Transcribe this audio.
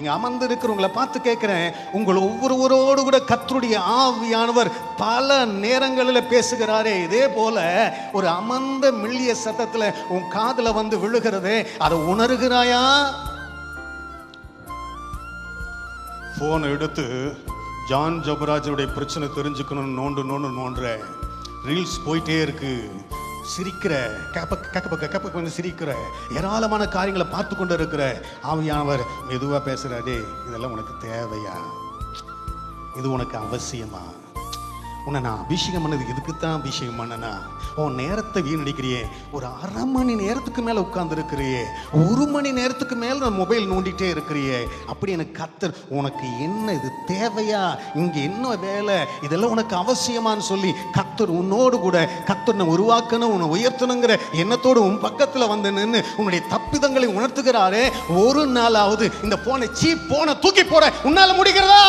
இங்க அமர்ந்து இருக்கிறவங்களை பார்த்து கேட்கிறேன், உங்கள் ஒவ்வொருவரோடு கூட கர்த்தருடைய ஆவியானவர் பல நேரங்களில் பேசுகிறாரே, இதே போல ஒரு அமர்ந்த மெல்லிய சத்தத்துல உன் காதுல வந்து விழுகிறதே, அதை உணர்கிறாயா? போன் எடுத்து ஜான் ஜபராஜுடைய பிரச்சனை தெரிஞ்சுக்கணும்னு நோண்டுற ரீல்ஸ் போயிட்டே இருக்கு. சிரிக்கிற கப்ப வந்து சிரிக்கிற ஏராளமான காரியங்களை பார்த்து கொண்டு இருக்கிற ஆவியானவர் மெதுவா பேசுறாடே, இதெல்லாம் உனக்கு தேவையா? இது உனக்கு அவசியமா? உன்னை நான் அபிஷேகம் பண்ணது இதுக்குத்தான் அபிஷேகம் பண்ணனா? உன் நேரத்தை வீணடிக்கிறியே, ஒரு அரை மணி நேரத்துக்கு மேல உட்கார்ந்து இருக்கிறியே, 1 மணி நேரத்துக்கு மேல நான் மொபைல் நோண்டிட்டே இருக்கிறியே, அப்படி எனக்கு கர்த்தர் உனக்கு என்ன இது தேவையா? இங்க என்ன வேலை? இதெல்லாம் உனக்கு அவசியமான்னு சொல்லி கர்த்தர் உன்னோடு கூட கர்த்தர் உருவாக்கணும், உன்னை உயர்த்தணுங்கிற எண்ணத்தோடு உன் பக்கத்துல வந்து நின்று உன்னுடைய தப்பிதங்களை உணர்த்துகிறாரே, ஒரு நாளாவது இந்த போனை தூக்கி போட உன்னால முடிகிறதா?